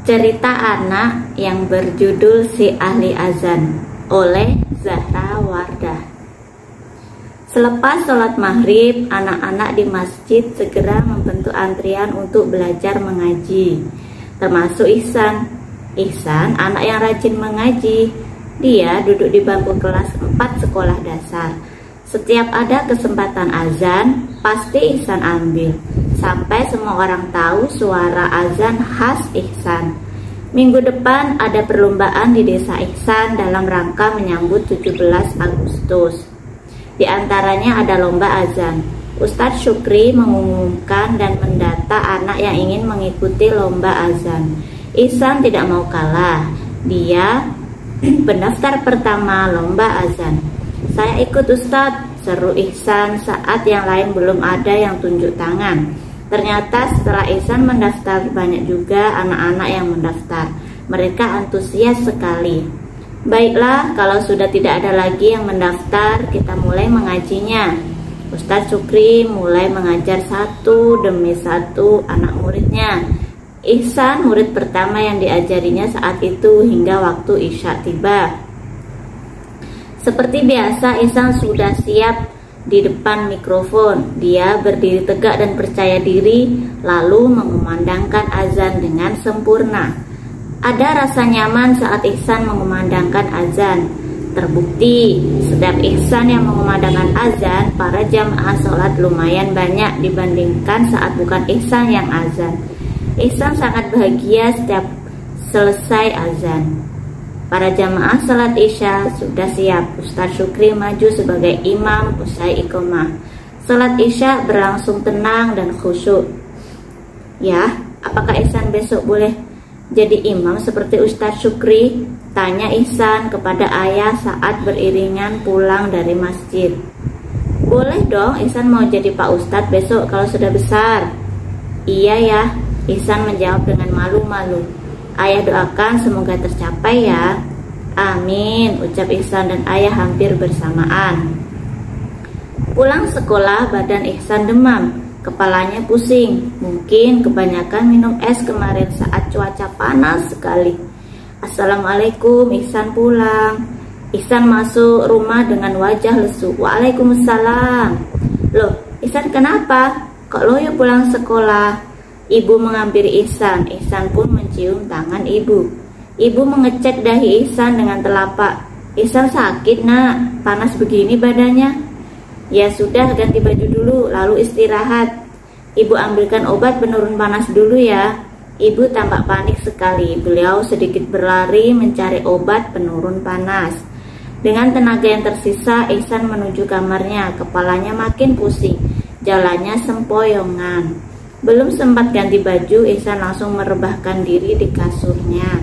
Cerita anak yang berjudul Si Ahli Azan oleh Zahra Wardah. Selepas sholat maghrib, anak-anak di masjid segera membentuk antrian untuk belajar mengaji, termasuk Ihsan. Ihsan anak yang rajin mengaji. Dia duduk di bangku kelas 4 sekolah dasar. Setiap ada kesempatan azan, pasti Ihsan ambil, sampai semua orang tahu suara azan khas Ihsan. Minggu depan ada perlombaan di desa Ihsan dalam rangka menyambut 17 Agustus. Di antaranya ada lomba azan. Ustadz Syukri mengumumkan dan mendata anak yang ingin mengikuti lomba azan. Ihsan tidak mau kalah. Dia pendaftar pertama lomba azan. "Saya ikut Ustadz," seru Ihsan saat yang lain belum ada yang tunjuk tangan. Ternyata setelah Ihsan mendaftar, banyak juga anak-anak yang mendaftar. Mereka antusias sekali. "Baiklah, kalau sudah tidak ada lagi yang mendaftar, kita mulai mengajinya." Ustadz Syukri mulai mengajar satu demi satu anak muridnya. Ihsan murid pertama yang diajarinya saat itu hingga waktu Isya tiba. Seperti biasa, Ihsan sudah siap di depan mikrofon. Dia berdiri tegak dan percaya diri, lalu mengumandangkan azan dengan sempurna. Ada rasa nyaman saat Ihsan mengumandangkan azan. Terbukti, setiap Ihsan yang mengumandangkan azan, para jamaah sholat lumayan banyak dibandingkan saat bukan Ihsan yang azan. Ihsan sangat bahagia setiap selesai azan. Para jamaah salat Isya sudah siap. Ustadz Syukri maju sebagai imam usai iqomah. Salat Isya berlangsung tenang dan khusyuk. "Ya, apakah Ihsan besok boleh jadi imam seperti Ustadz Syukri?" tanya Ihsan kepada ayah saat beriringan pulang dari masjid. "Boleh dong, Ihsan mau jadi Pak Ustadz besok kalau sudah besar." "Iya ya," Ihsan menjawab dengan malu-malu. "Ayah doakan semoga tercapai ya." "Amin," ucap Ihsan dan ayah hampir bersamaan. Pulang sekolah, badan Ihsan demam, kepalanya pusing. Mungkin kebanyakan minum es kemarin saat cuaca panas sekali. "Assalamualaikum," Ihsan pulang. Ihsan masuk rumah dengan wajah lesu. "Waalaikumsalam." "Loh, Ihsan kenapa? Kok loyo pulang sekolah?" Ibu menghampiri Ihsan. Ihsan pun mencium tangan ibu. Ibu mengecek dahi Ihsan dengan telapak. "Ihsan sakit nak, panas begini badannya." "Ya sudah, ganti baju dulu lalu istirahat. Ibu ambilkan obat penurun panas dulu ya." Ibu tampak panik sekali. Beliau sedikit berlari mencari obat penurun panas. Dengan tenaga yang tersisa, Ihsan menuju kamarnya. Kepalanya makin pusing, jalannya sempoyongan. Belum sempat ganti baju, Ihsan langsung merebahkan diri di kasurnya.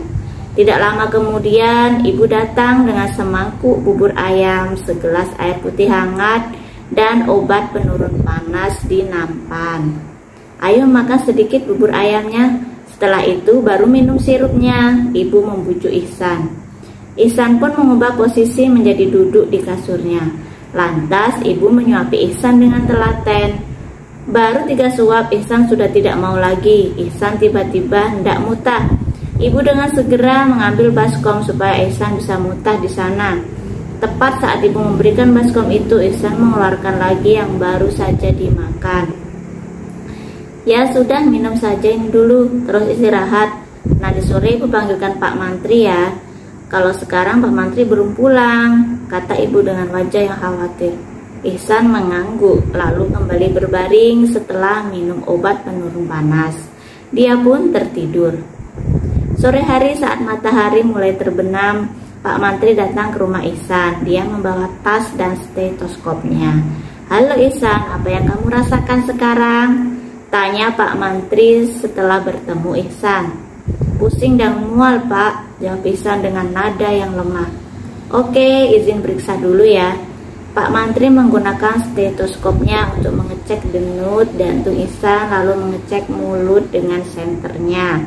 Tidak lama kemudian, ibu datang dengan semangkuk bubur ayam, segelas air putih hangat, dan obat penurun panas di nampan. "Ayo makan sedikit bubur ayamnya. Setelah itu baru minum sirupnya," ibu membujuk Ihsan. Ihsan pun mengubah posisi menjadi duduk di kasurnya. Lantas ibu menyuapi Ihsan dengan telaten. Baru 3 suap, Ihsan sudah tidak mau lagi. Ihsan tiba-tiba hendak muntah. Ibu dengan segera mengambil baskom supaya Ihsan bisa muntah di sana. Tepat saat ibu memberikan baskom itu, Ihsan mengeluarkan lagi yang baru saja dimakan. "Ya sudah, minum saja ini dulu, terus istirahat. Nanti sore ibu panggilkan Pak Mantri ya." "Kalau sekarang Pak Mantri belum pulang," kata ibu dengan wajah yang khawatir. Ihsan mengangguk, lalu kembali berbaring setelah minum obat penurun panas. Dia pun tertidur. Sore hari saat matahari mulai terbenam, Pak Mantri datang ke rumah Ihsan. Dia membawa tas dan stetoskopnya. "Halo Ihsan, apa yang kamu rasakan sekarang?" tanya Pak Mantri setelah bertemu Ihsan. "Pusing dan mual Pak," jawab Ihsan dengan nada yang lemah. "Oke, izin periksa dulu ya." Pak Mantri menggunakan stetoskopnya untuk mengecek denyut jantung Ihsan, lalu mengecek mulut dengan senternya.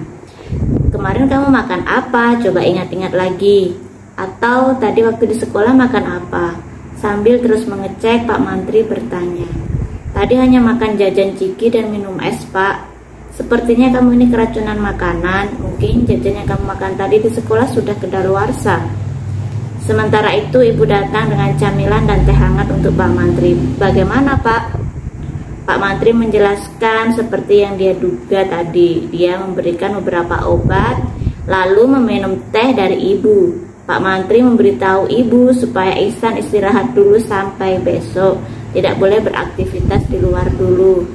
"Kemarin kamu makan apa? Coba ingat-ingat lagi. Atau tadi waktu di sekolah makan apa?" Sambil terus mengecek, Pak Mantri bertanya. "Tadi hanya makan jajan ciki dan minum es Pak." Sepertinya kamu ini keracunan makanan. Mungkin jajan yang kamu makan tadi di sekolah sudah kedaluarsa. Sementara itu ibu datang dengan camilan dan teh hangat untuk Pak Mantri. Bagaimana Pak? Pak Mantri menjelaskan seperti yang dia duga tadi. Dia memberikan beberapa obat, lalu meminum teh dari ibu. Pak Mantri memberitahu ibu supaya Ihsan istirahat dulu sampai besok. Tidak boleh beraktivitas di luar dulu.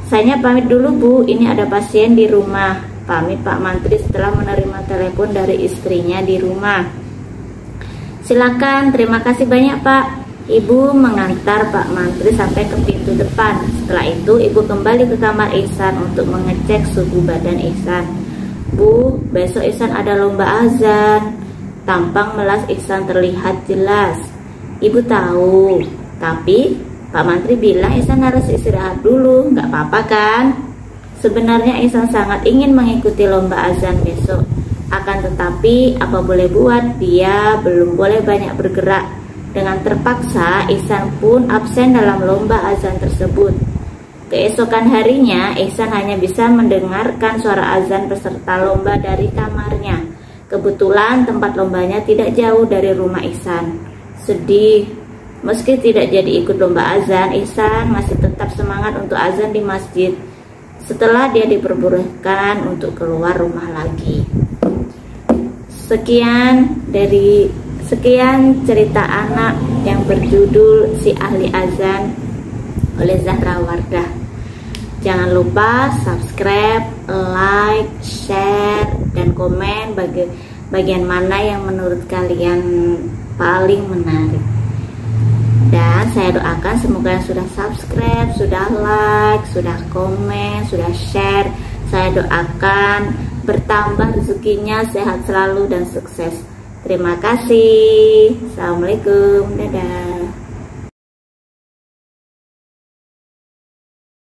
Saya pamit dulu Bu, ini ada pasien di rumah. Pamit Pak Mantri setelah menerima telepon dari istrinya di rumah. Silakan, terima kasih banyak Pak. Ibu mengantar Pak Mantri sampai ke pintu depan. Setelah itu ibu kembali ke kamar Ihsan untuk mengecek suhu badan Ihsan. Bu, besok Ihsan ada lomba azan. Tampang melas Ihsan terlihat jelas. Ibu tahu, tapi Pak Mantri bilang Ihsan harus istirahat dulu, nggak apa-apa kan? Sebenarnya Ihsan sangat ingin mengikuti lomba azan besok. Akan tetapi, apa boleh buat, dia belum boleh banyak bergerak. Dengan terpaksa, Ihsan pun absen dalam lomba azan tersebut. Keesokan harinya, Ihsan hanya bisa mendengarkan suara azan peserta lomba dari kamarnya. Kebetulan tempat lombanya tidak jauh dari rumah Ihsan. Sedih. Meski tidak jadi ikut lomba azan, Ihsan masih tetap semangat untuk azan di masjid. Setelah dia diperbolehkan untuk keluar rumah lagi. Sekian cerita anak yang berjudul Si Ahli Azan oleh Zahra Wardah. Jangan lupa subscribe, like, share, dan komen bagian mana yang menurut kalian paling menarik. Dan saya doakan semoga yang sudah subscribe, sudah like, sudah komen, sudah share, saya doakan bertambah rezekinya, sehat selalu dan sukses. Terima kasih. Assalamualaikum. Dadah.